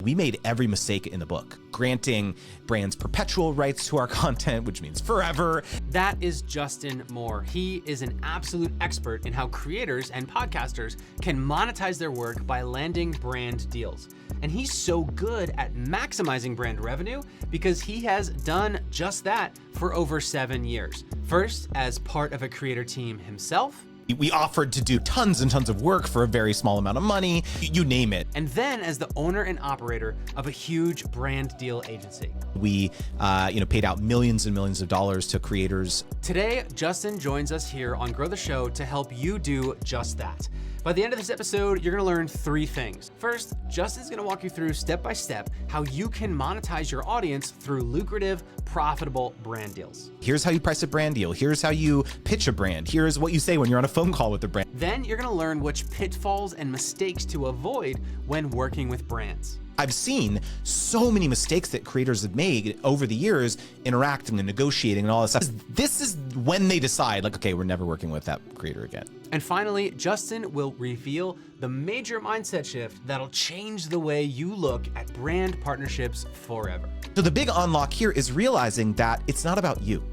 We made every mistake in the book, granting brands perpetual rights to our content, which means forever. That is Justin Moore. He is an absolute expert in how creators and podcasters can monetize their work by landing brand deals. And he's so good at maximizing brand revenue because he has done just that for over 7 years. First, as part of a creator team himself. We offered to do tons and tons of work for a very small amount of money, you name it. And then as the owner and operator of a huge brand deal agency. We paid out millions and millions of dollars to creators. Today, Justin joins us here on Grow the Show to help you do just that. By the end of this episode, you're gonna learn 3 things. First, Justin's gonna walk you through step by step how you can monetize your audience through lucrative, profitable brand deals. Here's how you price a brand deal. Here's how you pitch a brand. Here's what you say when you're on a phone call with the brand. Then you're gonna learn which pitfalls and mistakes to avoid when working with brands. I've seen so many mistakes that creators have made over the years interacting and negotiating and all this stuff. This is when they decide, like, okay, we're never working with that creator again. And finally, Justin will reveal the major mindset shift that'll change the way you look at brand partnerships forever. So the big unlock here is realizing that it's not about you.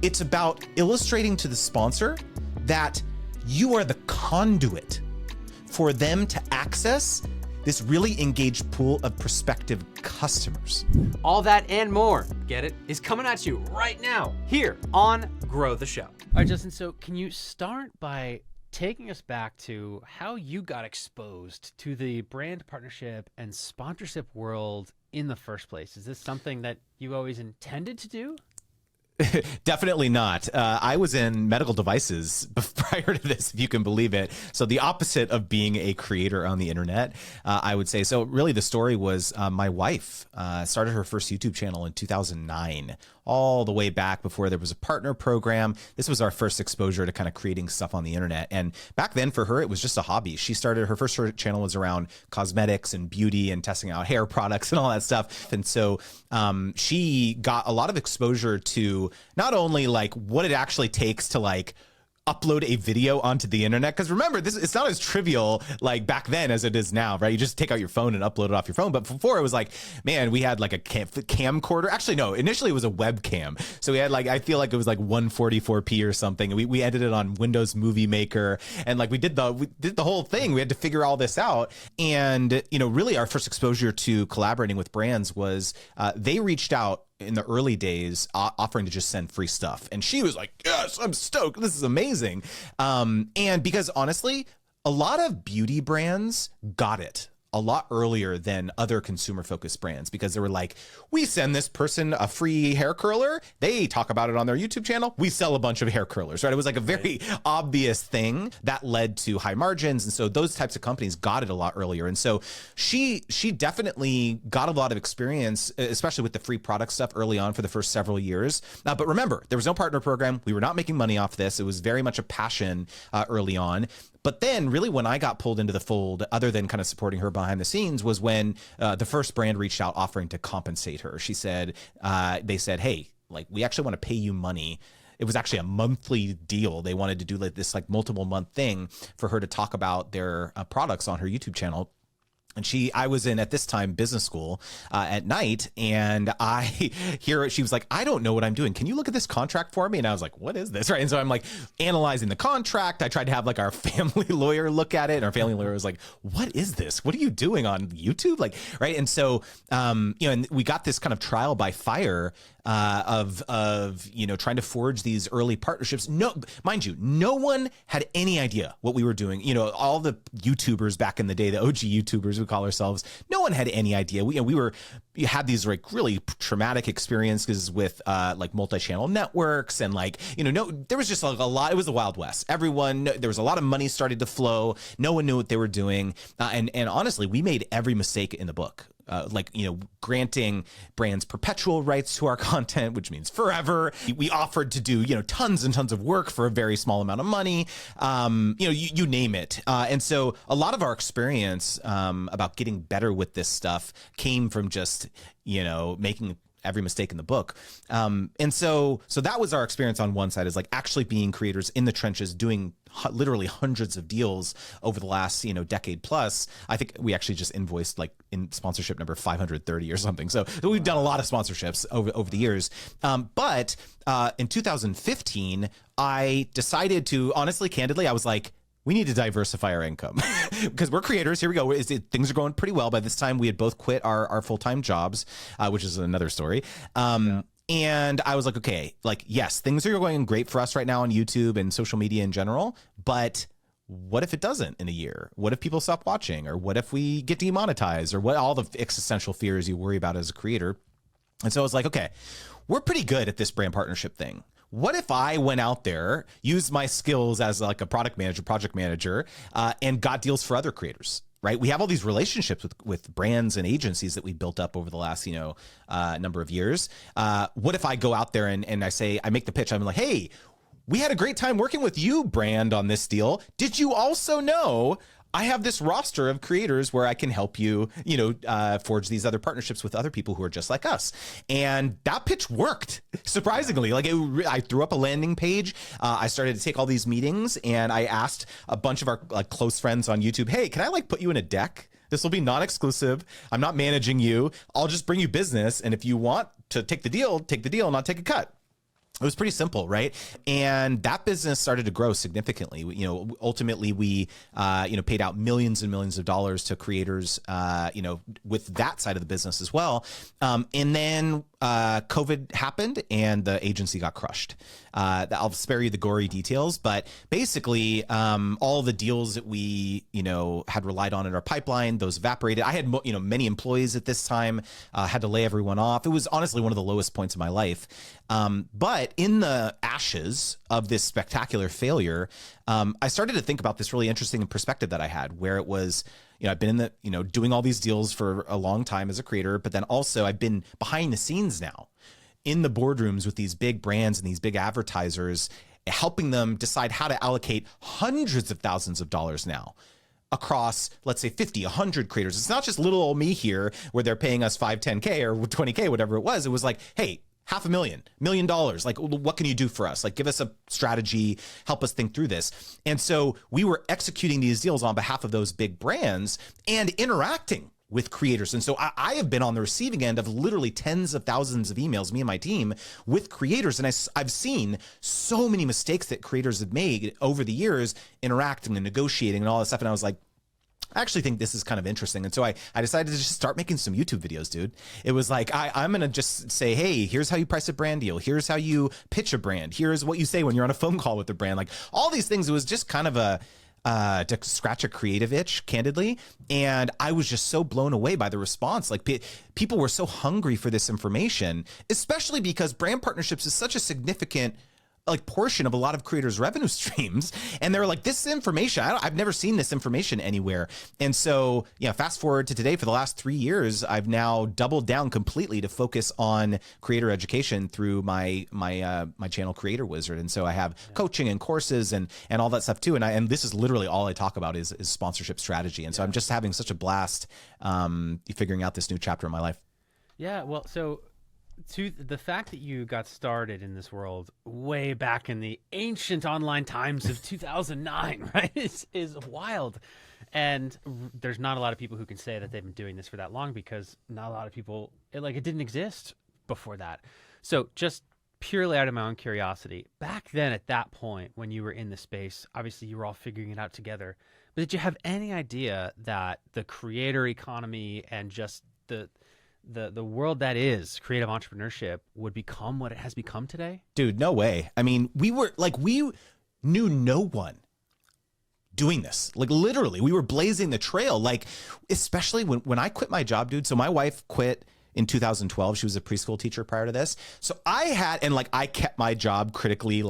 It's about illustrating to the sponsor that you are the conduit for them to access this really engaged pool of prospective customers. All that and more, get it, is coming at you right now here on Grow the Show. All right, Justin, so can you start by taking us back to how you got exposed to the brand partnership and sponsorship world in the first place? Is this something that you always intended to do? Definitely not. I was in medical devices prior to this, if you can believe it. So the opposite of being a creator on the internet, I would say. So really the story was my wife started her first YouTube channel in 2009, all the way back before there was a partner program. This was our first exposure to kind of creating stuff on the internet. And back then for her, it was just a hobby. She started, her first channel was around cosmetics and beauty and testing out hair products and all that stuff. And so she got a lot of exposure to not only like what it actually takes to like upload a video onto the internet. Because remember, it's not as trivial like back then as it is now, right? You just take out your phone and upload it off your phone. But before it was like, man, we had like a camcorder. Actually, no, initially it was a webcam. So we had like, I feel like it was like 144p or something. We edited it on Windows Movie Maker. And like we did the whole thing. We had to figure all this out. And, really our first exposure to collaborating with brands was they reached out in the early days offering to just send free stuff. And she was like, yes, I'm stoked. This is amazing. And because honestly, a lot of beauty brands got it a lot earlier than other consumer focused brands because they were like, we send this person a free hair curler. They talk about it on their YouTube channel. We sell a bunch of hair curlers, right? It was like a very obvious thing that led to high margins. And so those types of companies got it a lot earlier. And so she definitely got a lot of experience, especially with the free product stuff early on for the first several years. But remember, there was no partner program. We were not making money off this. It was very much a passion early on. But then really when I got pulled into the fold, other than kind of supporting her behind the scenes, was when the first brand reached out offering to compensate her. She said, they said, hey, like we actually want to pay you money. It was actually a monthly deal. They wanted to do like this like multiple month thing for her to talk about their products on her YouTube channel. And I was in, at this time, business school at night, and I hear she was like, I don't know what I'm doing. Can you look at this contract for me? And I was like, what is this? Right. And so I'm like analyzing the contract. I tried to have like our family lawyer look at it, and our family lawyer was like, what is this? What are you doing on YouTube? Like, right. And so, and we got this kind of trial by fire of trying to forge these early partnerships. No, mind you, no one had any idea what we were doing. All the YouTubers back in the day, the OG YouTubers we call ourselves, no one had any idea. We had these like really traumatic experiences with like multi-channel networks and like, there was just like a lot. It was the Wild West. There was a lot of money started to flow. No one knew what they were doing. And honestly, we made every mistake in the book. Granting brands perpetual rights to our content, which means forever. We offered to do, tons and tons of work for a very small amount of money. You name it. And so a lot of our experience about getting better with this stuff came from just, making every mistake in the book. And so that was our experience on one side, is like actually being creators in the trenches, doing literally hundreds of deals over the last, decade plus. I think we actually just invoiced like in sponsorship number 530 or something. So we've done a lot of sponsorships over the years. But in 2015, I decided to, honestly, candidly, I was like, we need to diversify our income because we're creators. Here we go. Things are going pretty well. By this time, we had both quit our full-time jobs, which is another story. And I was like, okay, like, yes, things are going great for us right now on YouTube and social media in general. But what if it doesn't in a year? What if people stop watching? Or what if we get demonetized? Or what all the existential fears you worry about as a creator? And so I was like, okay, we're pretty good at this brand partnership thing. What if I went out there, used my skills as like a product manager, project manager, and got deals for other creators, right? We have all these relationships with brands and agencies that we built up over the last, number of years. What if I go out there and I make the pitch, I'm like, hey, we had a great time working with you, brand, on this deal. Did you also know I have this roster of creators where I can help you, forge these other partnerships with other people who are just like us? And that pitch worked, surprisingly. Like I threw up a landing page. I started to take all these meetings, and I asked a bunch of our close friends on YouTube, hey, can I put you in a deck? This will be non-exclusive. I'm not managing you. I'll just bring you business. And if you want to take the deal, not take a cut. It was pretty simple, right? And that business started to grow significantly. Ultimately, we, paid out millions and millions of dollars to creators, with that side of the business as well. And then COVID happened, and the agency got crushed. I'll spare you the gory details, but basically, all the deals that we, had relied on in our pipeline, those evaporated. I had, many employees at this time, had to lay everyone off. It was honestly one of the lowest points of my life. But in the ashes of this spectacular failure, I started to think about this really interesting perspective that I had, where it was, I've been in the, doing all these deals for a long time as a creator, but then also I've been behind the scenes now in the boardrooms with these big brands and these big advertisers, helping them decide how to allocate hundreds of thousands of dollars now across, let's say 50, 100 creators. It's not just little old me here where they're paying us 5, 10K or 20K, whatever it was. It was like, hey, $500,000, $1 million. Like, what can you do for us? Like, give us a strategy, help us think through this. And so we were executing these deals on behalf of those big brands and interacting with creators. And so I have been on the receiving end of literally tens of thousands of emails, me and my team, with creators. And I've seen so many mistakes that creators have made over the years, interacting and negotiating and all that stuff. And I was like, I actually think this is kind of interesting. And so I decided to just start making some YouTube videos, dude. It was like, I'm going to just say, hey, here's how you price a brand deal. Here's how you pitch a brand. Here's what you say when you're on a phone call with a brand. Like all these things. It was just kind of to scratch a creative itch, candidly. And I was just so blown away by the response. Like people were so hungry for this information, especially because brand partnerships is such a significant portion of a lot of creators' revenue streams. And they're like, this information, I've never seen this information anywhere. And so, fast forward to today, for the last 3 years, I've now doubled down completely to focus on creator education through my channel Creator Wizard. And so I have coaching and courses and all that stuff too. And this is literally all I talk about is sponsorship strategy. And so I'm just having such a blast figuring out this new chapter in my life. Yeah, well, so to the fact that you got started in this world way back in the ancient online times of 2009, right, is wild. And there's not a lot of people who can say that they've been doing this for that long, because not a lot of people, it didn't exist before that. So just purely out of my own curiosity, back then at that point when you were in the space, obviously you were all figuring it out together, but did you have any idea that the creator economy and just the world that is creative entrepreneurship would become what it has become today? Dude, no way. I mean, we knew no one doing this. Like literally, we were blazing the trail. Like, especially when I quit my job, dude. So my wife quit in 2012. She was a preschool teacher prior to this. So I kept my job critically,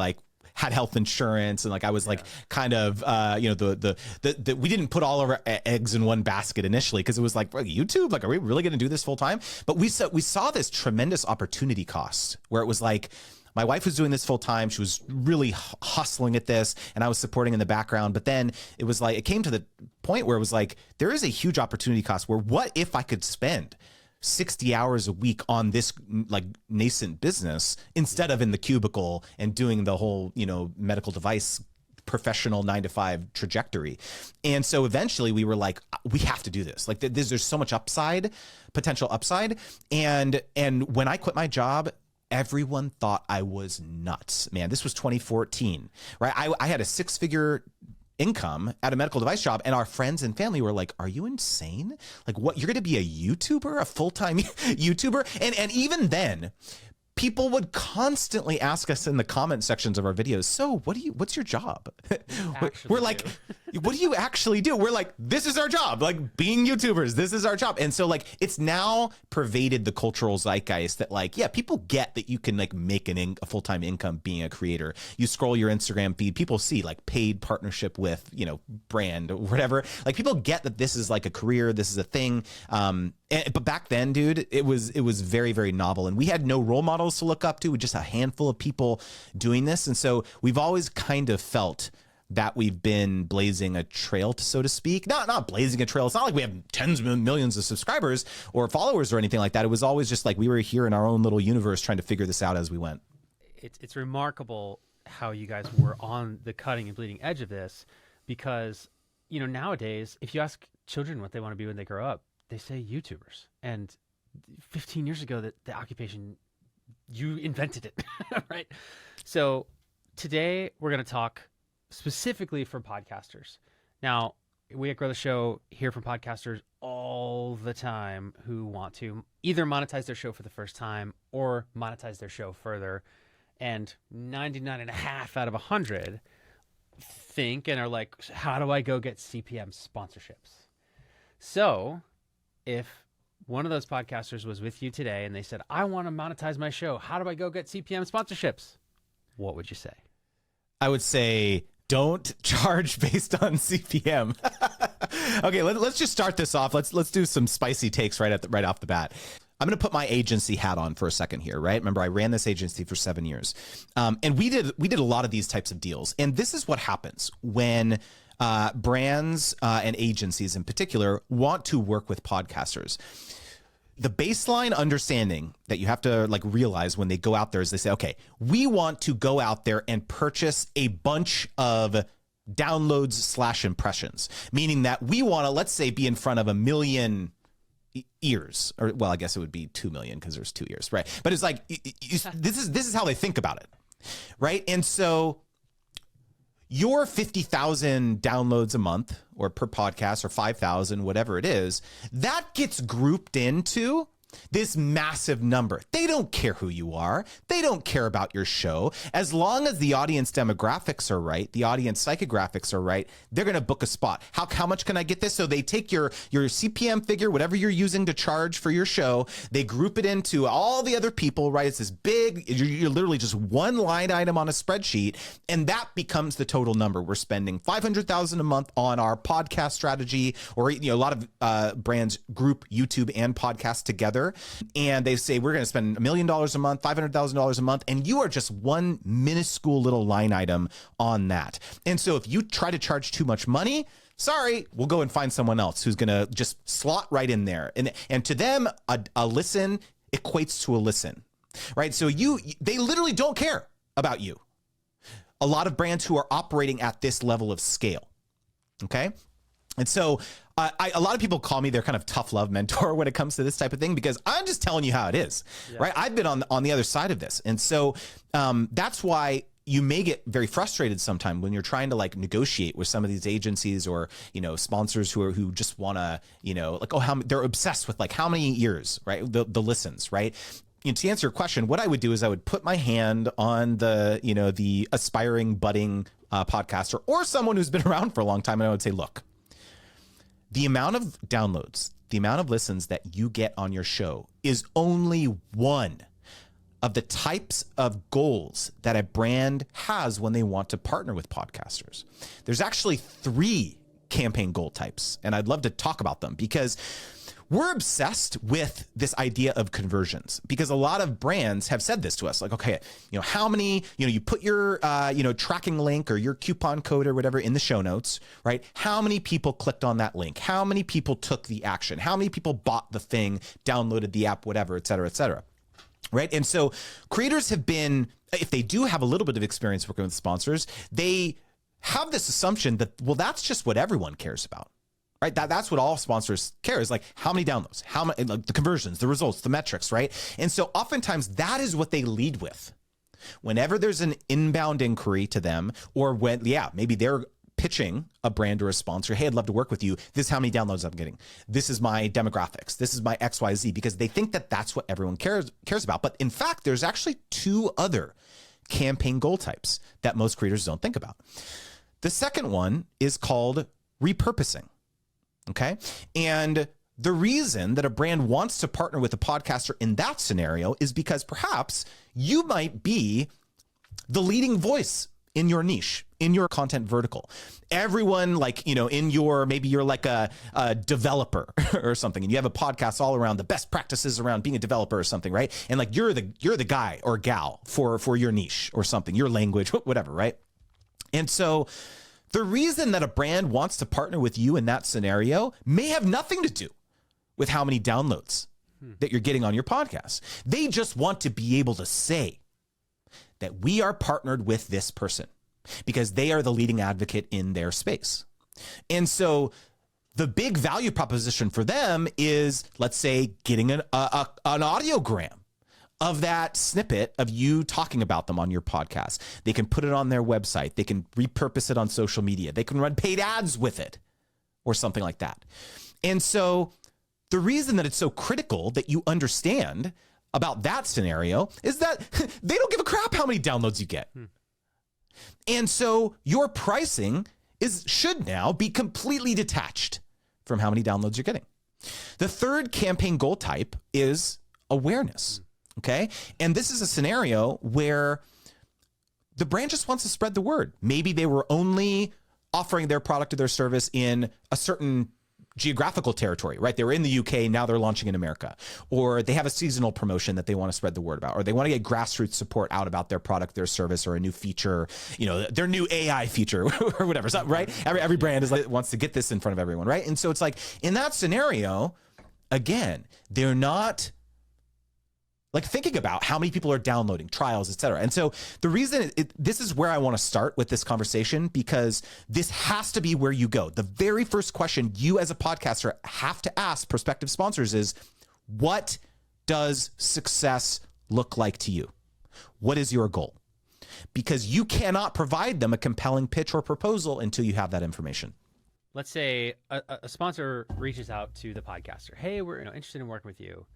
had health insurance, and I was kind of we didn't put all of our eggs in one basket initially, because it was YouTube, are we really going to do this full time? But we saw this tremendous opportunity cost where it was my wife was doing this full time. She was really hustling at this, and I was supporting in the background. But then it was it came to the point where it was there is a huge opportunity cost where what if I could spend 60 hours a week on this like nascent business instead of in the cubicle and doing the whole, medical device professional 9-to-5 trajectory. And so eventually we were like, we have to do this. Like there's so much potential upside. And when I quit my job, everyone thought I was nuts, man. This was 2014, right? I had a 6-figure income at a medical device job, and our friends and family were like, are you insane? Like, what, you're going to be a YouTuber, a full-time YouTuber? And even then, people would constantly ask us in the comment sections of our videos, so what's your job? We're like, what do you actually do? We're like, this is our job, like being YouTubers, this is our job. And so like, it's now pervaded the cultural zeitgeist that like, yeah, people get that you can like make a full-time income being a creator. You scroll your Instagram feed, people see like paid partnership with, brand or whatever. Like people get that this is like a career, this is a thing. But back then, dude, it was very, very novel, and we had no role models to look up to, just a handful of people doing this. And so we've always kind of felt that we've been blazing a trail, so to speak. Not blazing a trail. It's not like we have tens of millions of subscribers or followers or anything like that. It was always just like we were here in our own little universe trying to figure this out as we went. It's remarkable how you guys were on the cutting and bleeding edge of this, because nowadays, if you ask children what they want to be when they grow up, they say YouTubers. And 15 years ago, the occupation, you invented it, right? So today we're going to talk specifically for podcasters. Now, we at Grow the Show hear from podcasters all the time who want to either monetize their show for the first time or monetize their show further. And 99.5 out of 100 think and are like, how do I go get CPM sponsorships? So if one of those podcasters was with you today and they said, I want to monetize my show, how do I go get CPM sponsorships? What would you say? I would say, don't charge based on CPM. Okay, let's just start this off. Let's do some spicy takes right off the bat. I'm going to put my agency hat on for a second here, right? Remember, I ran this agency for 7 years, and we did a lot of these types of deals. And this is what happens when brands and agencies in particular want to work with podcasters. The baseline understanding that you have to like realize when they go out there is they say, okay, we want to go out there and purchase a bunch of downloads / impressions, meaning that we want to, let's say, be in front of 1 million ears, or well, I guess it would be 2 million because there's 2 ears, right? But it's like, this is how they think about it, right? And so your 50,000 downloads a month or per podcast or 5,000, whatever it is, that gets grouped into this massive number. They don't care who you are. They don't care about your show. As long as the audience demographics are right, the audience psychographics are right, they're going to book a spot. How much can I get this? So they take your CPM figure, whatever you're using to charge for your show, they group it into all the other people, right? It's this big, you're literally just one line item on a spreadsheet, and that becomes the total number. We're spending $500,000 a month on our podcast strategy, or a lot of brands group YouTube and podcast together. And they say, we're going to spend $1 million a month, $500,000 a month. And you are just one minuscule little line item on that. And so if you try to charge too much money, sorry, we'll go and find someone else who's going to just slot right in there. And to them, a listen equates to a listen, right? So they literally don't care about you. A lot of brands who are operating at this level of scale. Okay. And so a lot of people call me their kind of tough love mentor when it comes to this type of thing, because I'm just telling you how it is, right? I've been on the other side of this. And so that's why you may get very frustrated sometime when you're trying to like negotiate with some of these agencies or, sponsors who just want to, like, they're obsessed with like how many years, right? The listens, right? To answer your question, what I would do is I would put my hand on the aspiring budding podcaster or someone who's been around for a long time. And I would say, look, the amount of downloads, the amount of listens that you get on your show is only one of the types of goals that a brand has when they want to partner with podcasters. There's actually 3 campaign goal types, and I'd love to talk about them, because we're obsessed with this idea of conversions because a lot of brands have said this to us, like, okay, how many, you put your, tracking link or your coupon code or whatever in the show notes, right? How many people clicked on that link? How many people took the action? How many people bought the thing, downloaded the app, whatever, et cetera, right? And so creators have been, if they do have a little bit of experience working with sponsors, they have this assumption that, well, that's just what everyone cares about. Right, that's what all sponsors care is like how many downloads, how many, like the conversions, the results, the metrics, right? And so oftentimes that is what they lead with. Whenever there's an inbound inquiry to them, or when, maybe they're pitching a brand or a sponsor, hey, I'd love to work with you. This is how many downloads I'm getting. This is my demographics. This is my XYZ, because they think that that's what everyone cares about. But in fact, there's actually 2 other campaign goal types that most creators don't think about. The second one is called repurposing. Okay. And the reason that a brand wants to partner with a podcaster in that scenario is because perhaps you might be the leading voice in your niche, in your content vertical. Everyone, like, maybe you're like a developer or something, and you have a podcast all around the best practices around being a developer or something, right? And like you're the guy or gal for your niche or something, your language, whatever, right? And so the reason that a brand wants to partner with you in that scenario may have nothing to do with how many downloads that you're getting on your podcast. They just want to be able to say that we are partnered with this person because they are the leading advocate in their space. And so the big value proposition for them is, let's say, getting an audiogram of that snippet of you talking about them on your podcast. They can put it on their website. They can repurpose it on social media. They can run paid ads with it or something like that. And so the reason that it's so critical that you understand about that scenario is that they don't give a crap how many downloads you get. And so your pricing should now be completely detached from how many downloads you're getting. The third campaign goal type is awareness. Okay. And this is a scenario where the brand just wants to spread the word. Maybe they were only offering their product or their service in a certain geographical territory, right? They were in the UK, now they're launching in America. Or they have a seasonal promotion that they want to spread the word about, or they want to get grassroots support out about their product, their service, or a new feature, their new AI feature or whatever, right? Every brand wants to get this in front of everyone, right? And so it's like, in that scenario, again, they're not like thinking about how many people are downloading, trials, et cetera. And so the reason this is where I want to start with this conversation, because this has to be where you go. The very first question you as a podcaster have to ask prospective sponsors is, what does success look like to you? What is your goal? Because you cannot provide them a compelling pitch or proposal until you have that information. Let's say a sponsor reaches out to the podcaster. Hey, we're interested in working with you.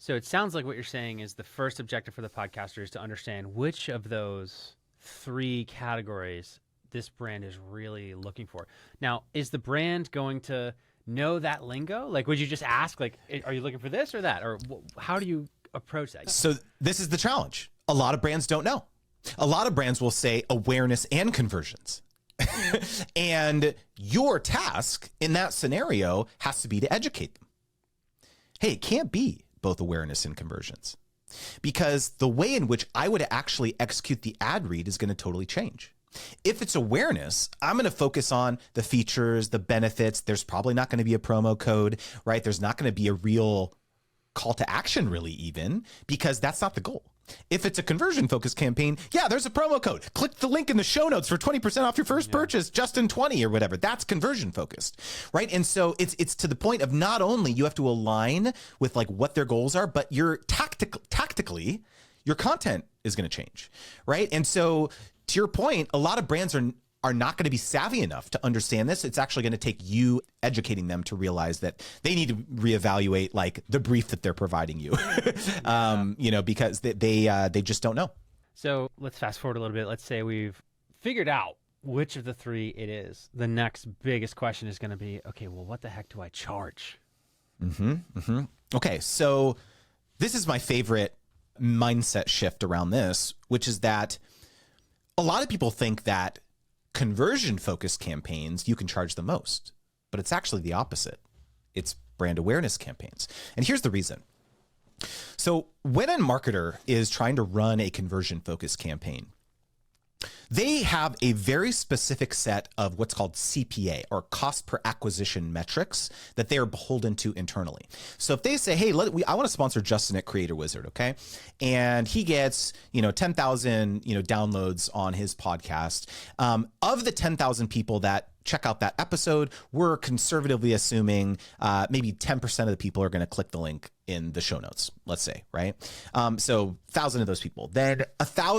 So it sounds like what you're saying is the first objective for the podcaster is to understand which of those 3 categories this brand is really looking for. Now, is the brand going to know that lingo? Like, would you just ask, like, are you looking for this or that? Or how do you approach that? So this is the challenge. A lot of brands don't know. A lot of brands will say awareness and conversions. And your task in that scenario has to be to educate them. Hey, it can't be both awareness and conversions, because the way in which I would actually execute the ad read is going to totally change. If it's awareness, I'm going to focus on the features, the benefits. There's probably not going to be a promo code, right? There's not going to be a real call to action really even, because that's not the goal. If it's a conversion focused campaign, there's a promo code. Click the link in the show notes for 20% off your first purchase, Justin20 or whatever. That's conversion focused, right? And so it's to the point of not only you have to align with like what their goals are, but your tactically, your content is going to change, right? And so to your point, a lot of brands are not going to be savvy enough to understand this. It's actually going to take you educating them to realize that they need to reevaluate like the brief that they're providing you, because they just don't know. So let's fast forward a little bit. Let's say we've figured out which of the 3 it is. The next biggest question is going to be, okay, well, what the heck do I charge? Okay, so this is my favorite mindset shift around this, which is that a lot of people think that conversion focused campaigns, you can charge the most, but it's actually the opposite. It's brand awareness campaigns. And here's the reason. So when a marketer is trying to run a conversion focused campaign, they have a very specific set of what's called CPA, or cost per acquisition metrics, that they are beholden to internally. So if they say, hey, I want to sponsor Justin at Creator Wizard, okay? And he gets, 10,000, downloads on his podcast. Of the 10,000 people that check out that episode, we're conservatively assuming maybe 10% of the people are going to click the link in the show notes, let's say, right? So 1,000 of those people. Then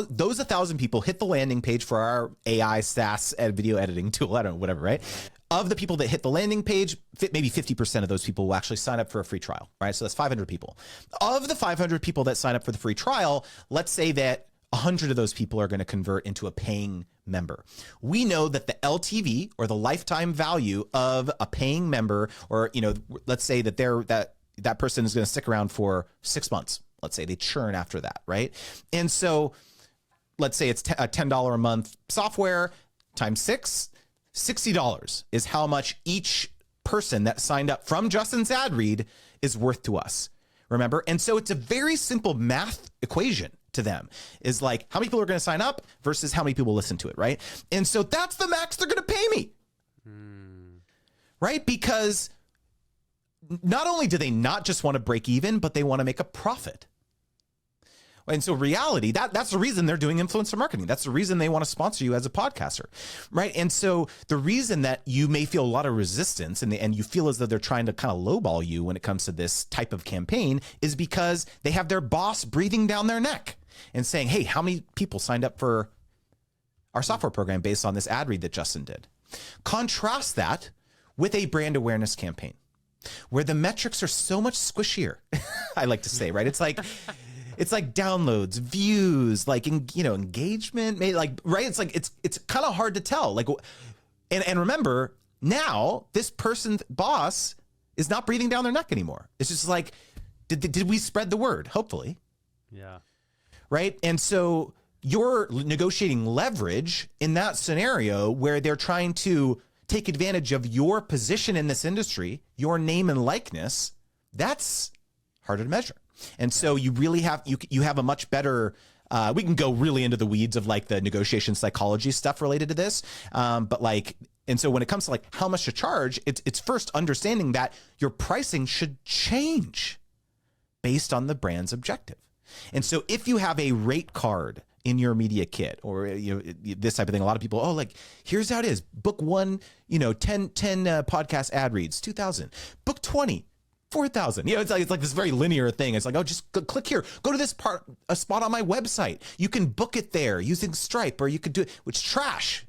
those 1,000 people hit the landing page for our AI SaaS video editing tool, I don't know, whatever, right? Of the people that hit the landing page, maybe 50% of those people will actually sign up for a free trial, right? So that's 500 people. Of the 500 people that sign up for the free trial, let's say that 100 of those people are going to convert into a paying member. We know that the LTV, or the lifetime value of a paying member, or, let's say that that person is going to stick around for 6 months. Let's say they churn after that, right? And so let's say it's a $10 a month software times 6, $60 is how much each person that signed up from Justin's ad read is worth to us. Remember? And so it's a very simple math equation to them, is like how many people are going to sign up versus how many people listen to it, right? And so that's the max they're going to pay me, right? Because not only do they not just want to break even, but they want to make a profit. And so reality, that's the reason they're doing influencer marketing. That's the reason they want to sponsor you as a podcaster, right? And so the reason that you may feel a lot of resistance and you feel as though they're trying to kind of lowball you when it comes to this type of campaign is because they have their boss breathing down their neck and saying, hey, how many people signed up for our software program based on this ad read that Justin did? Contrast that with a brand awareness campaign where the metrics are so much squishier. I like to say, right? It's like downloads, views, engagement, maybe right? It's kind of hard to tell. And remember, now this person's boss is not breathing down their neck anymore. It's just like, did we spread the word? Hopefully. Yeah. Right. And so you're negotiating leverage in that scenario where they're trying to take advantage of your position in this industry, your name and likeness. That's harder to measure. And so you really have, you have a much better, we can go really into the weeds of the negotiation psychology stuff related to this. And so when it comes to how much to charge, it's first understanding that your pricing should change based on the brand's objective. And so if you have a rate card in your media kit, or this type of thing, a lot of people, here's how it is. Book 1, 10 podcast ad reads, 2,000. Book 20, 4,000. It's like this very linear thing. It's like, just click here, go to this a spot on my website. You can book it there using Stripe, or you could do it, which is trash.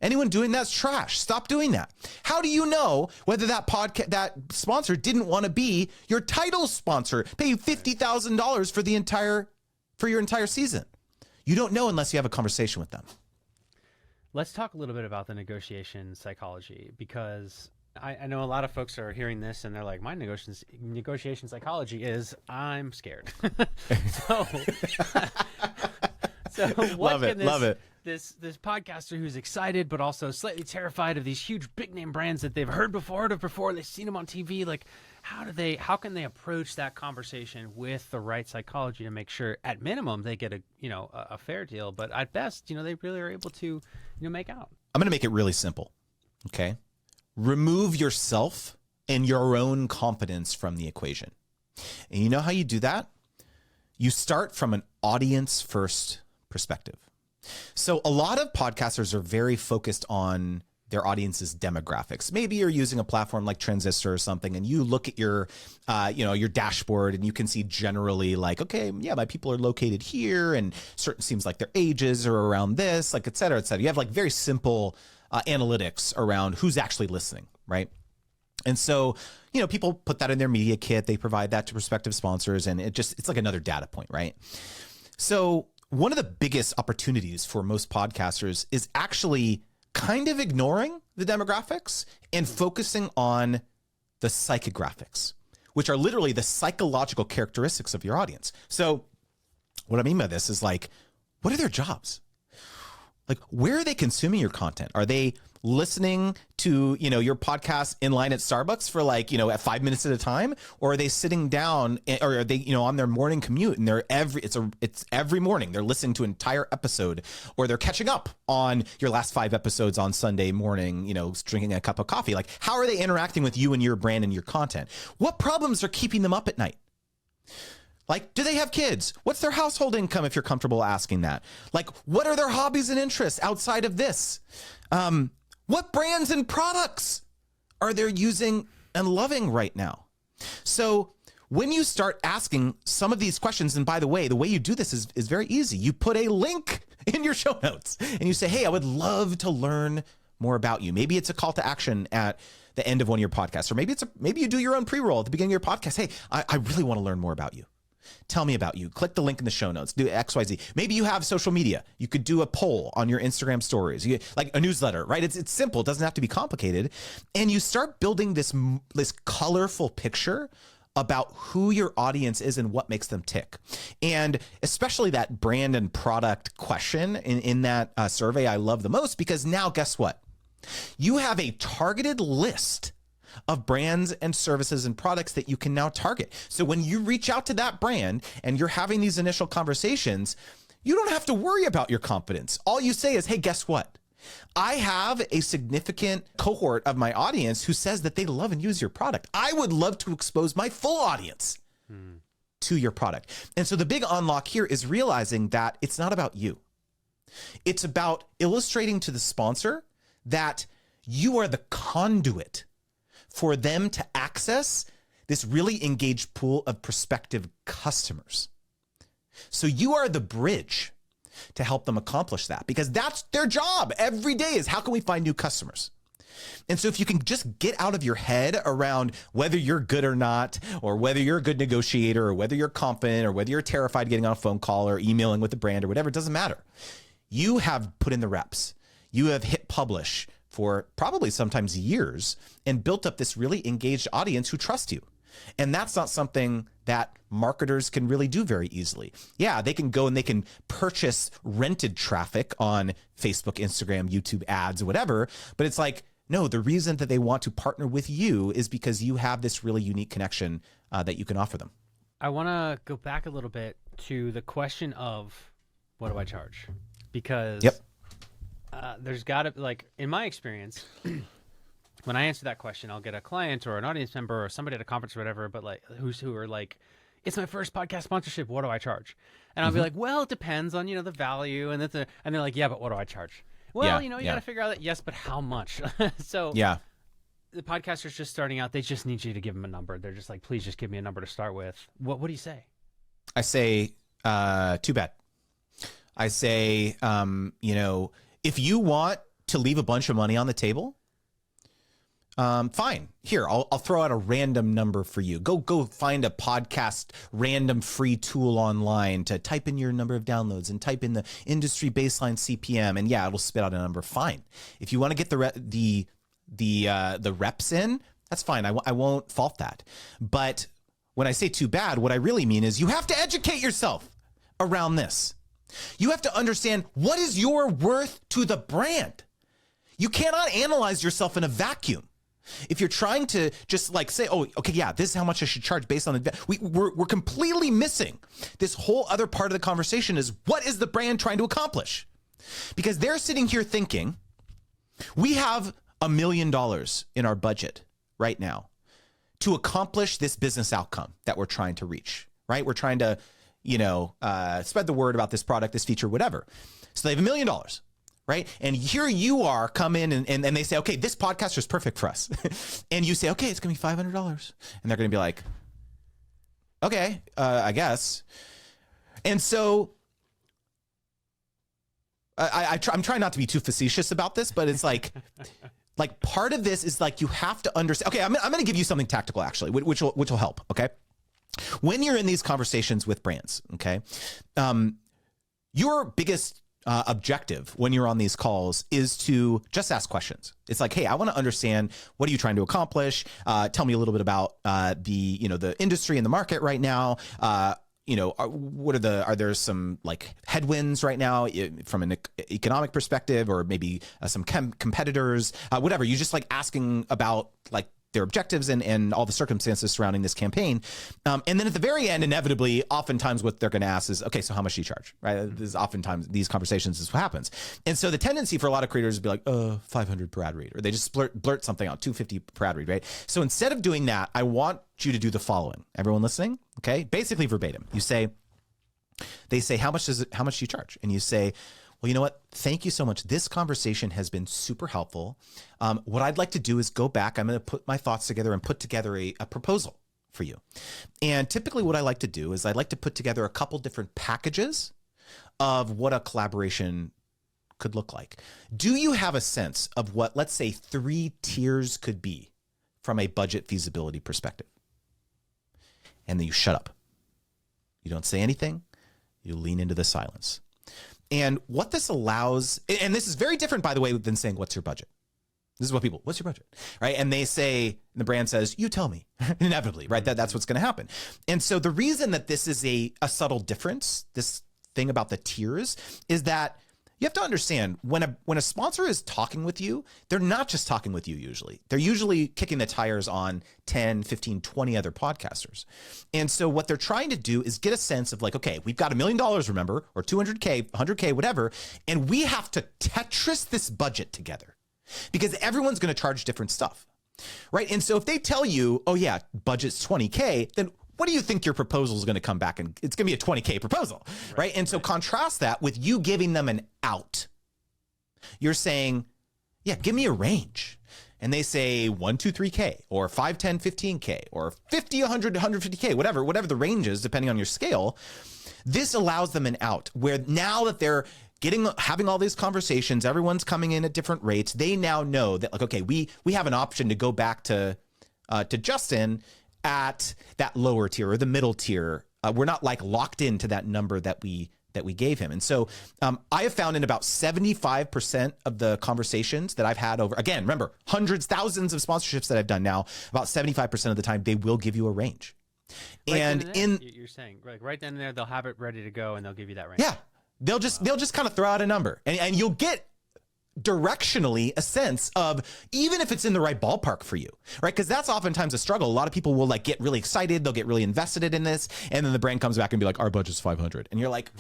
Anyone doing that's trash. Stop doing that. How do you know whether that sponsor didn't want to be your title sponsor, pay you $50,000 for your entire season? You don't know unless you have a conversation with them. Let's talk a little bit about the negotiation psychology, because I know a lot of folks are hearing this and they're like, my negotiation psychology is I'm scared. So what love it. This podcaster who's excited but also slightly terrified of these huge big name brands that they've heard before, they've seen them on TV, how can they approach that conversation with the right psychology to make sure at minimum they get a fair deal, but at best they really are able to make out? I'm going to make it really simple. Okay. Remove yourself and your own confidence from the equation. And you know how you do that? You start from an audience first perspective. So a lot of podcasters are very focused on their audience's demographics. Maybe you're using a platform like Transistor or something, and you look at your dashboard and you can see generally my people are located here, and seems like their ages are around this, et cetera, et cetera. You have very simple analytics around who's actually listening, right? And so, people put that in their media kit. They provide that to prospective sponsors, and it's like another data point, right? So one of the biggest opportunities for most podcasters is actually kind of ignoring the demographics and focusing on the psychographics, which are literally the psychological characteristics of your audience. So what I mean by this is what are their jobs? Where are they consuming your content? Are they listening to, your podcast in line at Starbucks for at 5 minutes at a time? Or are they sitting down, or are they, on their morning commute, and it's every morning they're listening to an entire episode, or they're catching up on your last 5 episodes on Sunday morning, drinking a cup of coffee? Like, how are they interacting with you and your brand and your content? What problems are keeping them up at night? Like, do they have kids? What's their household income, if you're comfortable asking that? Like, what are their hobbies and interests outside of this? What brands and products are they using and loving right now? So when you start asking some of these questions, and by the way you do this is very easy. You put a link in your show notes and you say, hey, I would love to learn more about you. Maybe it's a call to action at the end of one of your podcasts, or maybe you do your own pre-roll at the beginning of your podcast. Hey, I really want to learn more about you. Tell me about you. Click the link in the show notes. Do XYZ. Maybe you have social media. You could do a poll on your Instagram stories, like a newsletter, right? It's simple. It doesn't have to be complicated. And you start building this colorful picture about who your audience is and what makes them tick. And especially that brand and product question in that survey I love the most, because now guess what? You have a targeted list of brands and services and products that you can now target. So when you reach out to that brand and you're having these initial conversations, you don't have to worry about your confidence. All you say is, hey, guess what? I have a significant cohort of my audience who says that they love and use your product. I would love to expose my full audience to your product. And so the big unlock here is realizing that it's not about you. It's about illustrating to the sponsor that you are the conduit for them to access this really engaged pool of prospective customers. So you are the bridge to help them accomplish that, because that's their job every day, is how can we find new customers? And so if you can just get out of your head around whether you're good or not, or whether you're a good negotiator, or whether you're confident, or whether you're terrified getting on a phone call or emailing with the brand or whatever, it doesn't matter. You have put in the reps. You have hit publish for probably sometimes years and built up this really engaged audience who trust you. And that's not something that marketers can really do very easily. Yeah, they can go and they can purchase rented traffic on Facebook, Instagram, YouTube ads, whatever. But it's like, no, the reason that they want to partner with you is because you have this really unique connection that you can offer them. I want to go back a little bit to the question of, what do I charge? Because there's got to, like, in my experience, when I answer that question, I'll get a client or an audience member or somebody at a conference or whatever, but like who are like, it's my first podcast sponsorship. What do I charge? And I'll be like, well, it depends on, the value. And they're like, yeah, but what do I charge? Well, you got to figure out that, yes, but how much? So the podcaster's just starting out. They just need you to give them a number. They're just like, please just give me a number to start with. What do you say? I say, too bad. I say, if you want to leave a bunch of money on the table, fine. Here, I'll throw out a random number for you. Go find a podcast random free tool online to type in your number of downloads and type in the industry baseline CPM, and it'll spit out a number. Fine. If you want to get the reps in, that's fine. I won't fault that. But when I say too bad, what I really mean is you have to educate yourself around this. You have to understand, what is your worth to the brand? You cannot analyze yourself in a vacuum. If you're trying to just like say, oh, okay, this is how much I should charge based on the, we're completely missing this whole other part of the conversation, is what is the brand trying to accomplish? Because they're sitting here thinking, we have $1 million in our budget right now to accomplish this business outcome that we're trying to reach, right? We're trying to, spread the word about this product, this feature, whatever. So they have $1 million. Right? And here you are, come in and they say, okay, this podcaster is perfect for us. And you say, okay, it's going to be $500. And they're going to be like, okay, I guess. And so I'm trying not to be too facetious about this, but it's like part of this is like, you have to understand. Okay, I'm going to give you something tactical, actually, which will help. Okay. When you're in these conversations with brands, okay, your biggest objective when you're on these calls is to just ask questions. It's like, hey, I want to understand, what are you trying to accomplish? Tell me a little bit about the industry and the market right now. are there some like headwinds right now from an economic perspective, or maybe some competitors, whatever. You just like asking about like their objectives and all the circumstances surrounding this campaign. And then at the very end, inevitably, oftentimes what they're going to ask is, okay, so how much do you charge, right? This is oftentimes these conversations is what happens. And so the tendency for a lot of creators is to be like, 500 per ad read, or they just blurt something out, 250 per ad read, right? So instead of doing that, I want you to do the following. Everyone listening, okay? Basically verbatim. They say, how much do you charge? And you say, well, you know what? Thank you so much. This conversation has been super helpful. What I'd like to do is go back. I'm going to put my thoughts together and put together a proposal for you. And typically what I like to do is I like to put together a couple different packages of what a collaboration could look like. Do you have a sense of what, let's say, 3 tiers could be from a budget feasibility perspective? And then you shut up. You don't say anything. You lean into the silence. And what this allows, and this is very different, by the way, than saying, what's your budget? This is what people, what's your budget? Right? And they say, the brand says, you tell me, inevitably, right? That's what's going to happen. And so the reason that this is a subtle difference, this thing about the tiers, is that you have to understand when a sponsor is talking with you, they're not just talking with you usually. They're usually kicking the tires on 10, 15, 20 other podcasters. And so what they're trying to do is get a sense of like, okay, we've got $1 million, remember, or 200K, 100K, whatever, and we have to Tetris this budget together because everyone's going to charge different stuff, right? And so if they tell you, oh yeah, budget's 20K, then what do you think your proposal is going to come back? And it's going to be a 20K proposal, right? And so contrast that with you giving them an out. You're saying, yeah, give me a range. And they say 1, 2, 3K or 5, 10, 15K or 50, 100, 150K, whatever the range is, depending on your scale. This allows them an out where now that they're having all these conversations, everyone's coming in at different rates. They now know that like, okay, we have an option to go back to Justin at that lower tier or the middle tier. We're not like locked into that number that we gave him. And so I have found in about 75% of the conversations that I've had over, again, remember, hundreds, thousands of sponsorships that I've done now, about 75% of the time, they will give you a range. Right, and you're saying right then and there, they'll have it ready to go and they'll give you that range. Yeah, they'll just kind of throw out a number and you'll get directionally a sense of even if it's in the right ballpark for you, right? Because that's oftentimes a struggle. A lot of people will like get really excited, they'll get really invested in this, and then the brand comes back and be like, our budget's 500, and you're like,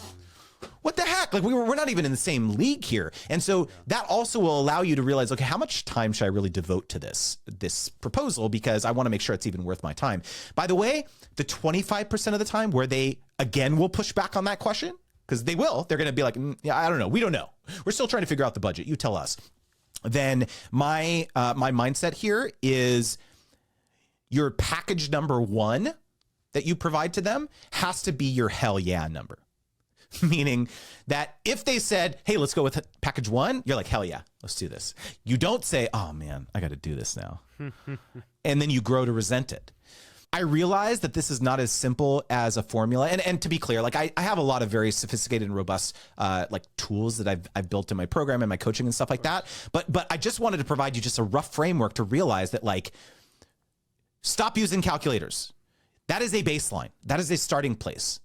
what the heck? Like we're not even in the same league here. And so that also will allow you to realize, okay, how much time should I really devote to this proposal? Because I want to make sure it's even worth my time. By the way, the 25% of the time where they again will push back on that question, because they will, they're going to be like, yeah, I don't know. We don't know. We're still trying to figure out the budget. You tell us. Then my mindset here is your package number 1 that you provide to them has to be your hell yeah number. Meaning that if they said, hey, let's go with package 1, you're like, hell yeah, let's do this. You don't say, oh man, I got to do this now. And then you grow to resent it. I realize that this is not as simple as a formula. And to be clear, like I have a lot of very sophisticated and robust like tools that I've built in my program and my coaching and stuff like that. But I just wanted to provide you just a rough framework to realize that like, stop using calculators. That is a baseline. That is a starting place.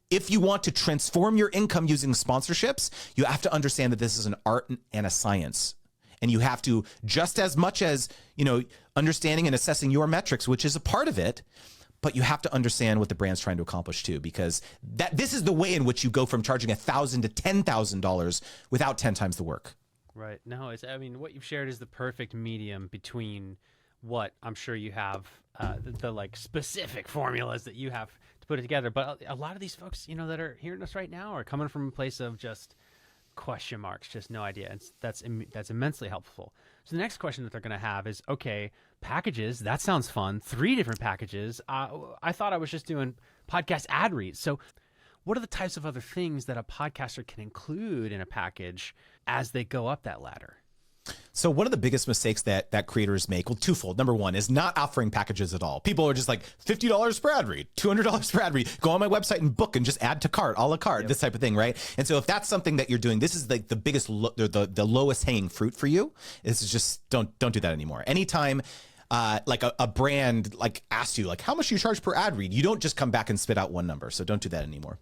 If you want to transform your income using sponsorships, you have to understand that this is an art and a science. And you have to, just as much as, understanding and assessing your metrics, which is a part of it, but you have to understand what the brand's trying to accomplish too, because this is the way in which you go from charging $1,000 to $10,000 without 10 times the work. Right. No, what you've shared is the perfect medium between what I'm sure you have, the like specific formulas that you have to put it together. But a lot of these folks, that are hearing us right now are coming from a place of just question marks, just no idea. And that's immensely helpful. So the next question that they're going to have is, okay, packages, that sounds fun. 3 different packages. I thought I was just doing podcast ad reads. So what are the types of other things that a podcaster can include in a package as they go up that ladder? So one of the biggest mistakes that creators make, well, twofold. Number one is not offering packages at all. People are just like $50 per ad read, $200 per ad read. Go on my website and book and just add to cart, a la carte, this type of thing, right? And so if that's something that you're doing, this is like the biggest, the lowest hanging fruit for you. This is just don't do that anymore. Anytime like a brand like asks you like, how much do you charge per ad read? You don't just come back and spit out one number. So don't do that anymore.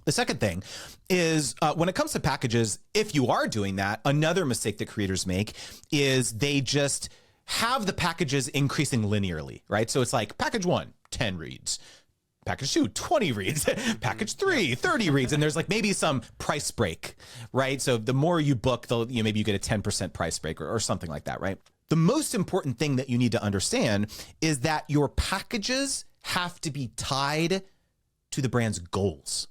The second thing is when it comes to packages, if you are doing that, another mistake that creators make is they just have the packages increasing linearly, right? So it's like package 1, 10 reads. Package 2, 20 reads. Package 3, 30 reads. And there's like maybe some price break, right? So the more you book, maybe you get a 10% price break or something like that, right? The most important thing that you need to understand is that your packages have to be tied to the brand's goals.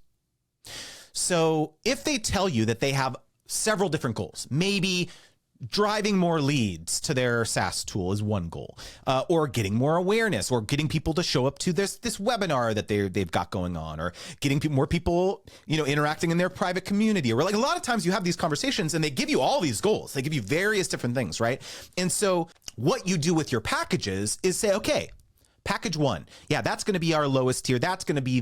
So if they tell you that they have several different goals, maybe driving more leads to their SaaS tool is one goal, or getting more awareness, or getting people to show up to this webinar that they've got going on, or getting more people, interacting in their private community, or like a lot of times you have these conversations and they give you all these goals. They give you various different things, right? And so what you do with your packages is say, okay, package 1, yeah, that's going to be our lowest tier. That's going to be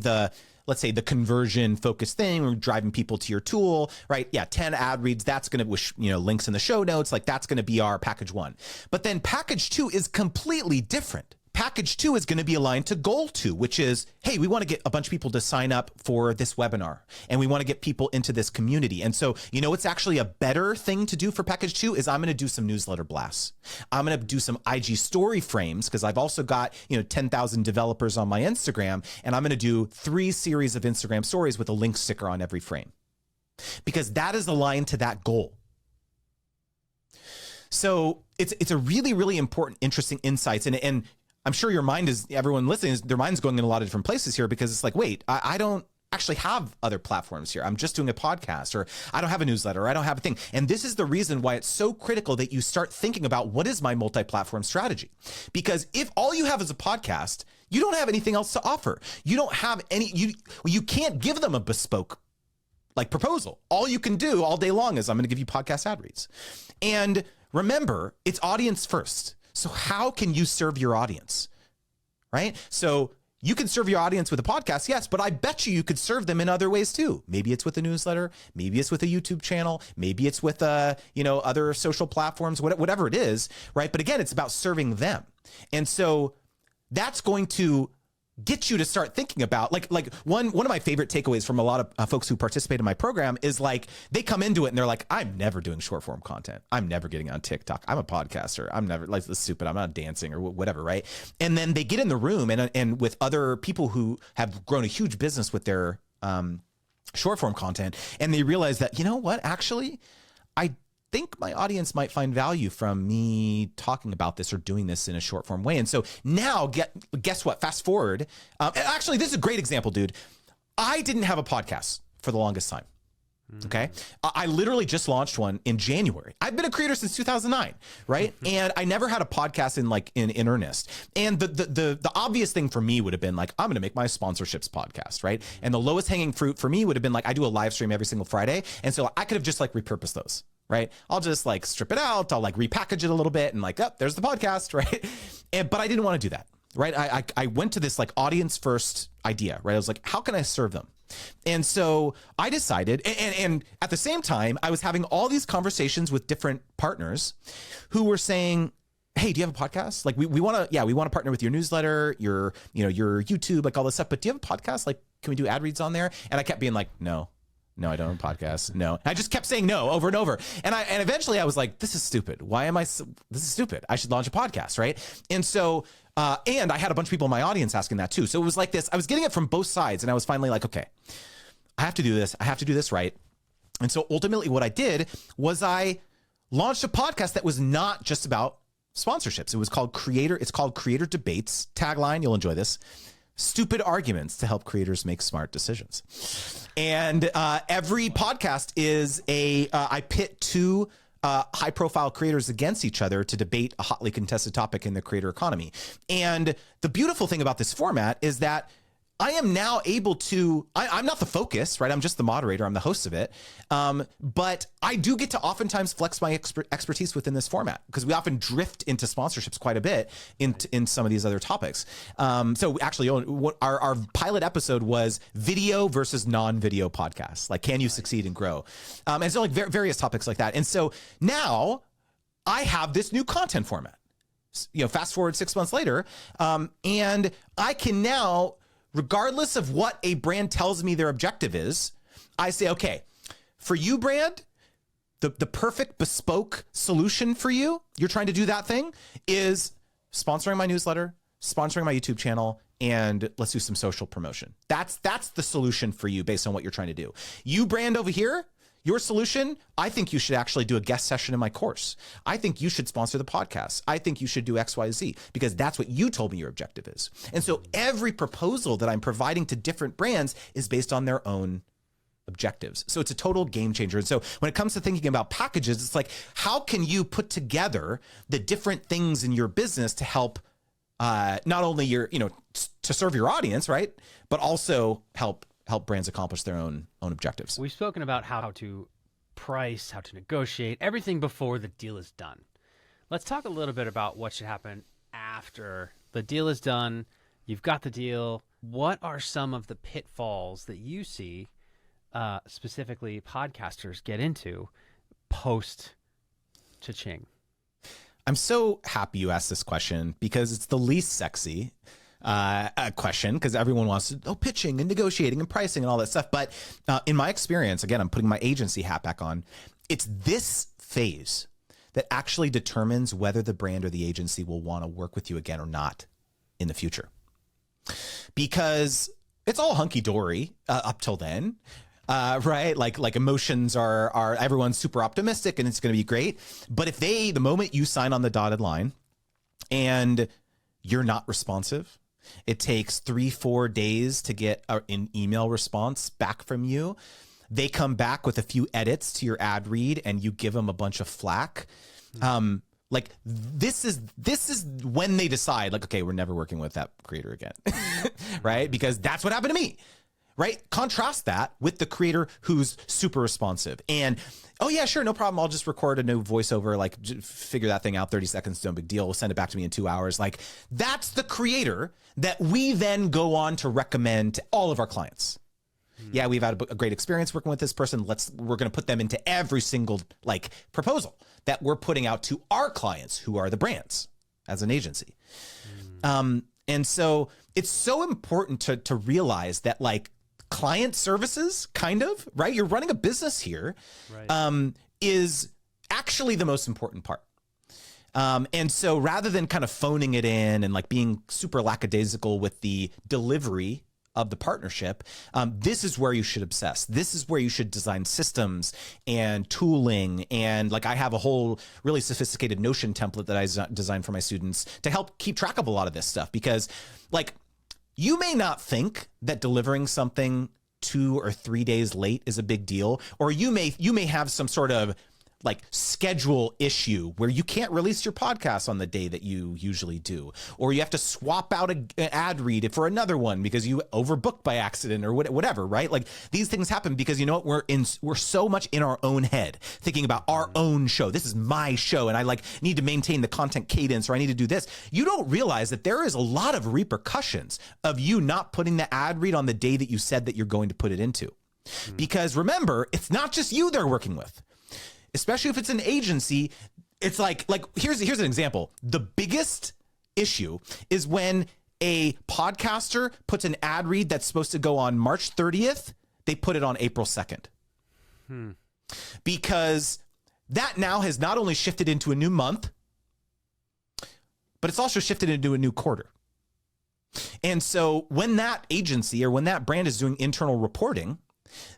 let's say the conversion focused thing. We're driving people to your tool, right? Yeah, 10 ad reads. That's going to, links in the show notes. Like that's going to be our package 1. But then package 2 is completely different. Package 2 is going to be aligned to goal 2, which is, hey, we want to get a bunch of people to sign up for this webinar and we want to get people into this community. And so, it's actually a better thing to do for package 2 is I'm going to do some newsletter blasts. I'm going to do some IG story frames because I've also got, 10,000 developers on my Instagram, and I'm going to do 3 series of Instagram stories with a link sticker on every frame because that is aligned to that goal. So it's a really, really important, interesting insights. And I'm sure everyone listening, their mind's going in a lot of different places here because it's like, wait, I don't actually have other platforms here. I'm just doing a podcast, or I don't have a newsletter, or I don't have a thing. And this is the reason why it's so critical that you start thinking about what is my multi-platform strategy? Because if all you have is a podcast, you don't have anything else to offer. You don't have you can't give them a bespoke proposal. All you can do all day long is I'm going to give you podcast ad reads. And remember, it's audience first. So how can you serve your audience, right? So you can serve your audience with a podcast, yes, but I bet you could serve them in other ways too. Maybe it's with a newsletter, maybe it's with a YouTube channel, maybe it's with other social platforms, whatever it is, right? But again, it's about serving them. And so that's going to get you to start thinking about like one of my favorite takeaways from a lot of folks who participate in my program is like they come into it and they're like, I'm never doing short form content. I'm never getting on TikTok. I'm a podcaster. I'm never like this stupid. I'm not dancing or whatever. Right. And then they get in the room and with other people who have grown a huge business with their short form content. And they realize that, you know what, actually, I think my audience might find value from me talking about this or doing this in a short form way. And so now guess what? Fast forward. Actually, this is a great example, dude. I didn't have a podcast for the longest time. Okay. I literally just launched one in January. I've been a creator since 2009. Right. And I never had a podcast in earnest. And the obvious thing for me would have been like, I'm going to make my sponsorships podcast. Right. And the lowest hanging fruit for me would have been like, I do a live stream every single Friday. And so I could have just repurposed those. Right. I'll just strip it out. I'll repackage it a little bit and there's the podcast. Right. But I didn't want to do that. Right. I went to this audience first idea. Right. I was like, how can I serve them? And so I decided, and at the same time, I was having all these conversations with different partners who were saying, hey, do you have a podcast? We want to partner with your newsletter, your YouTube, all this stuff. But do you have a podcast? Can we do ad reads on there? And I kept being like, no, I don't have a podcast. No. And I just kept saying no over and over. And eventually I was like, this is stupid. This is stupid. I should launch a podcast. Right. And so, and I had a bunch of people in my audience asking that too. So it was like this, I was getting it from both sides. And I was finally like, okay, I have to do this. I have to do this right. And so ultimately what I did was I launched a podcast that was not just about sponsorships. It's called Creator Debates. Tagline, you'll enjoy this. Stupid arguments to help creators make smart decisions. And every podcast is I pit two high profile creators against each other to debate a hotly contested topic in the creator economy. And the beautiful thing about this format is that I am now able to, I'm not the focus, right? I'm just the moderator. I'm the host of it. But I do get to oftentimes flex my expertise within this format because we often drift into sponsorships quite a bit in some of these other topics. So actually our pilot episode was video versus non-video podcasts. Can you succeed and grow? And so various topics like that. And so now I have this new content format. fast forward 6 months later, and I can now, regardless of what a brand tells me their objective is, I say, okay, for you, brand, the perfect bespoke solution for you, you're trying to do that thing, is sponsoring my newsletter, sponsoring my YouTube channel, and let's do some social promotion. That's the solution for you based on what you're trying to do. You, brand over here, your solution, I think you should actually do a guest session in my course. I think you should sponsor the podcast. I think you should do X, Y, Z, because that's what you told me your objective is. And so every proposal that I'm providing to different brands is based on their own objectives. So it's a total game changer. And so when it comes to thinking about packages, it's like, how can you put together the different things in your business to help not only to serve your audience, right, but also help brands accomplish their own objectives. We've spoken about how to price, how to negotiate, everything before the deal is done. Let's talk a little bit about what should happen after the deal is done. You've got the deal. What are some of the pitfalls that you see specifically podcasters get into post cha-ching? I'm so happy you asked this question because it's the least sexy question, because everyone wants to pitching and negotiating and pricing and all that stuff. But in my experience, again, I'm putting my agency hat back on. It's this phase that actually determines whether the brand or the agency will want to work with you again or not in the future, because it's all hunky dory up till then. Right? Like emotions are everyone's super optimistic and it's going to be great. But if the moment you sign on the dotted line and you're not responsive, it takes 3-4 days to get an email response back from you. They come back with a few edits to your ad read and you give them a bunch of flack. Like this is when they decide, like, okay, we're never working with that creator again. Right? Because that's what happened to me. Right? Contrast that with the creator who's super responsive and, oh yeah, sure, no problem. I'll just record a new voiceover, like figure that thing out, 30 seconds, no big deal. We'll send it back to me in 2 hours. Like that's the creator that we then go on to recommend to all of our clients. Yeah, we've had a great experience working with this person. We're going to put them into every single like proposal that we're putting out to our clients who are the brands as an agency. And so it's so important to realize that like, client services, kind of, right? You're running a business here, right. Is actually the most important part. And so rather than kind of phoning it in and like being super lackadaisical with the delivery of the partnership, this is where you should obsess. This is where you should design systems and tooling. And like I have a whole really sophisticated Notion template that I designed for my students to help keep track of a lot of this stuff, because like, you may not think that delivering something 2 or 3 days late is a big deal, or you may have some sort of like schedule issue where you can't release your podcast on the day that you usually do, or you have to swap out an ad read for another one because you overbooked by accident or whatever, right? Like these things happen because you know what, we're so much in our own head thinking about our own show. This is my show and I like need to maintain the content cadence, or I need to do this. You don't realize that there is a lot of repercussions of you not putting the ad read on the day that you said that you're going to put it into. Because remember, it's not just you they're working with. Especially if it's an agency, it's like here's an example. The biggest issue is when a podcaster puts an ad read that's supposed to go on March 30th, they put it on April 2nd. Because that now has not only shifted into a new month, but it's also shifted into a new quarter. And so when that agency or when that brand is doing internal reporting,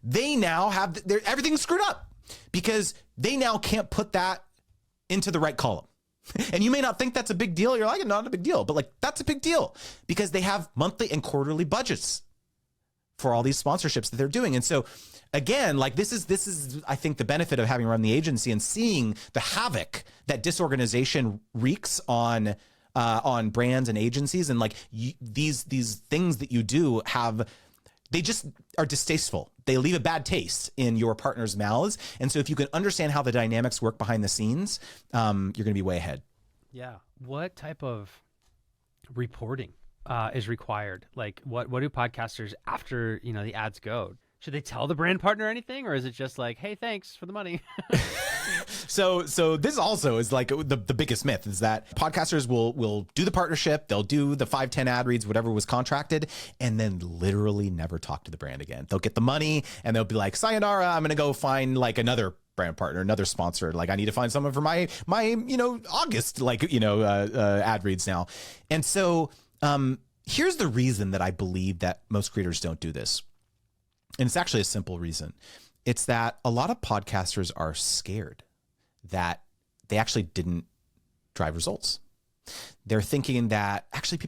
they now have everything's screwed up. Because they now can't put that into the right column. And you may not think that's a big deal. You're like, not a big deal. But like, that's a big deal because they have monthly and quarterly budgets for all these sponsorships that they're doing. And so again, like this is, I think, the benefit of having run the agency and seeing the havoc that disorganization wreaks on brands and agencies. And like these things that you do they just are distasteful. They leave a bad taste in your partner's mouths. And so if you can understand how the dynamics work behind the scenes, you're going to be way ahead. Yeah. What type of reporting is required? Like what do podcasters after, the ads go? Should they tell the brand partner anything, or is it just like, hey, thanks for the money? So this also is like the biggest myth is that podcasters will do the partnership, they'll do the 5-10 ad reads, whatever was contracted, and then literally never talk to the brand again. They'll get the money and they'll be like, sayonara, I'm going to go find like another brand partner, another sponsor. Like I need to find someone for my August, ad reads now. And so here's the reason that I believe that most creators don't do this. And it's actually a simple reason. It's that a lot of podcasters are scared that they actually didn't drive results. They're thinking that actually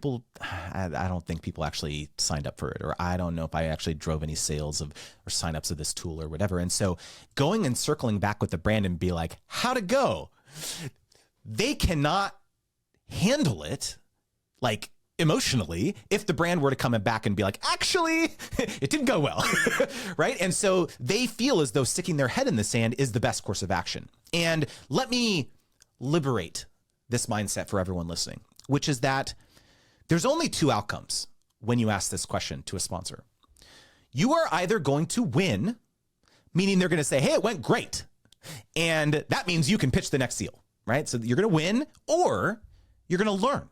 I don't think people actually signed up for it, or I don't know if I actually drove any sales or signups of this tool or whatever. And so going and circling back with the brand and be like, how'd it go? They cannot handle it like emotionally if the brand were to come back and be like, actually, it didn't go well, right? And so they feel as though sticking their head in the sand is the best course of action. And let me liberate this mindset for everyone listening, which is that there's only two outcomes when you ask this question to a sponsor. You are either going to win, meaning they're going to say, hey, it went great. And that means you can pitch the next deal, right? So you're going to win, or you're going to learn.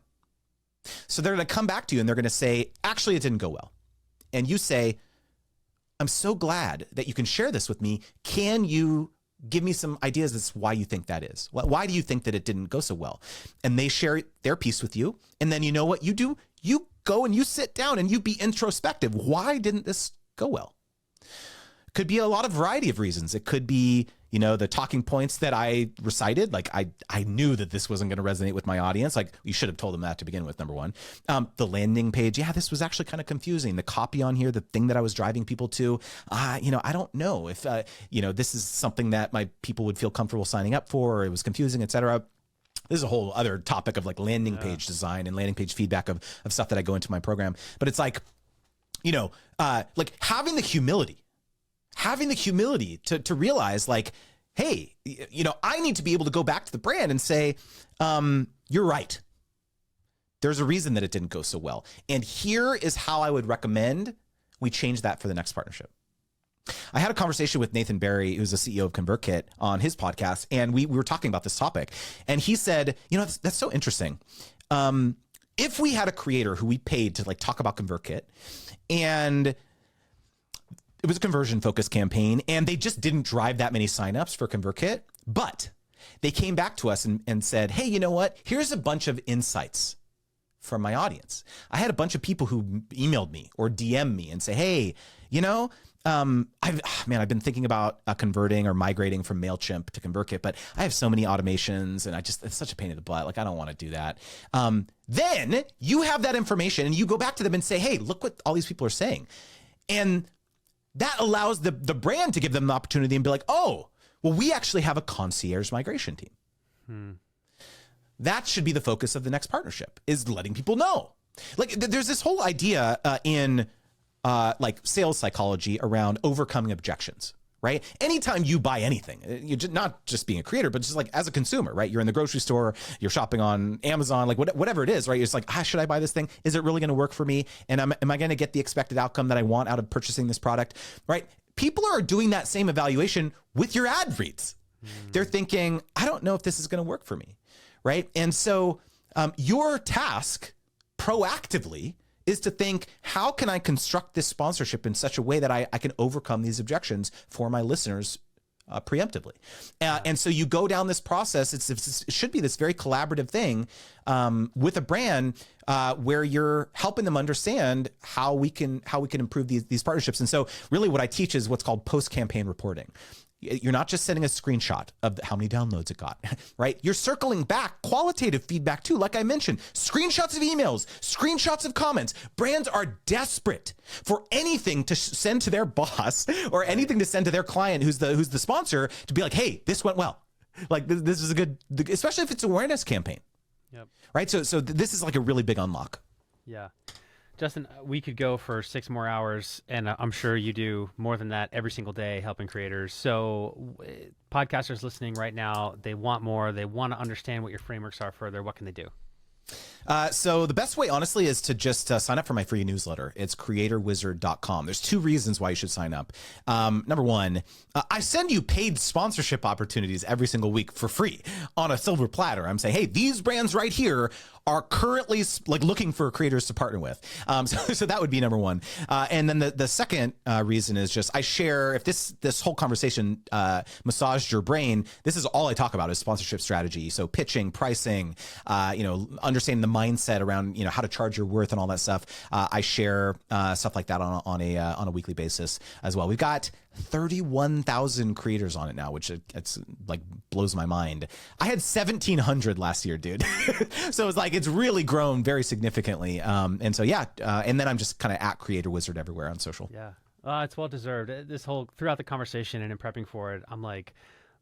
So they're going to come back to you and they're going to say, actually, it didn't go well. And you say, I'm so glad that you can share this with me. Can you give me some ideas as to why you think that is? Why do you think that it didn't go so well? And they share their piece with you. And then you know what you do? You go and you sit down and you be introspective. Why didn't this go well? Could be a lot of variety of reasons. It could be, the talking points that I recited. Like I knew that this wasn't going to resonate with my audience. Like you should have told them that to begin with, number one. The landing page. Yeah, this was actually kind of confusing. The copy on here, the thing that I was driving people to, I don't know if, this is something that my people would feel comfortable signing up for, or it was confusing, et cetera. This is a whole other topic of like landing page design and landing page feedback of stuff that I go into my program. But it's like, like having the humility to realize like, hey, I need to be able to go back to the brand and say, you're right. There's a reason that it didn't go so well. And here is how I would recommend we change that for the next partnership. I had a conversation with Nathan Barry, who's the CEO of ConvertKit, on his podcast, and we were talking about this topic. And he said, that's so interesting. If we had a creator who we paid to like talk about ConvertKit, and it was a conversion focused campaign, and they just didn't drive that many signups for ConvertKit, but they came back to us and said, hey, you know what? Here's a bunch of insights from my audience. I had a bunch of people who emailed me or DM'd me and say, hey, I've been thinking about converting or migrating from MailChimp to ConvertKit, but I have so many automations and it's such a pain in the butt. Like, I don't want to do that. Then you have that information and you go back to them and say, hey, look what all these people are saying. And that allows the brand to give them the opportunity and be like, oh, well, we actually have a concierge migration team. That should be the focus of the next partnership, is letting people know. Like, there's this whole idea in like sales psychology around overcoming objections, right? Anytime you buy anything, you're just not just being a creator, but just like as a consumer, right? You're in the grocery store, you're shopping on Amazon, like whatever it is, right? You're just like, should I buy this thing? Is it really going to work for me? And am I going to get the expected outcome that I want out of purchasing this product, right? People are doing that same evaluation with your ad reads. They're thinking, I don't know if this is going to work for me, right? And so your task proactively is to think, how can I construct this sponsorship in such a way that I can overcome these objections for my listeners preemptively? And so you go down this process. It should be this very collaborative thing with a brand where you're helping them understand how we can improve these partnerships. And so really what I teach is what's called post-campaign reporting. You're not just sending a screenshot of how many downloads it got, right? You're circling back qualitative feedback too. Like I mentioned, screenshots of emails, screenshots of comments. Brands are desperate for anything to send to their boss or anything to send to their client who's the sponsor to be like, hey, this went well. Like this is a good, especially if it's an awareness campaign. Yep. Right. So this is like a really big unlock. Yeah. Justin, we could go for 6 more hours, and I'm sure you do more than that every single day helping creators. So podcasters listening right now, they want more. They want to understand what your frameworks are further. What can they do? So the best way, honestly, is to just sign up for my free newsletter. It's creatorwizard.com. There's 2 reasons why you should sign up. Number one, I send you paid sponsorship opportunities every single week for free on a silver platter. I'm saying, hey, these brands right here are currently like looking for creators to partner with. So that would be number one. And then the second reason is just I share, if this whole conversation massaged your brain, this is all I talk about is sponsorship strategy. So pitching, pricing, understanding the mindset around, how to charge your worth and all that stuff. I share stuff like that on a weekly basis as well. We've got 31,000 creators on it now, which it's like blows my mind. I had 1,700 last year, dude. So it's like, it's really grown very significantly. And so, and then I'm just kind of at Creator Wizard everywhere on social. Yeah. It's well deserved. Throughout the conversation and in prepping for it, I'm like,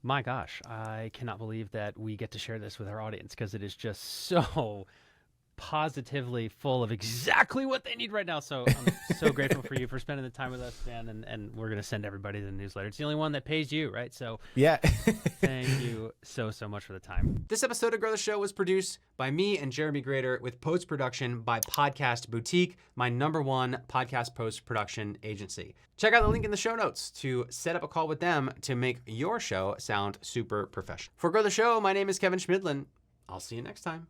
my gosh, I cannot believe that we get to share this with our audience, because it is just so positively full of exactly what they need right now. So I'm so grateful for you for spending the time with us, man. And we're going to send everybody the newsletter. It's the only one that pays you, right? So yeah. Thank you so much for the time. This episode of Grow the Show was produced by me and Jeremy Grader, with post-production by Podcast Boutique, my #1 podcast post-production agency. Check out the link in the show notes to set up a call with them to make your show sound super professional. For Grow the Show, my name is Kevin Chemidlin. I'll see you next time.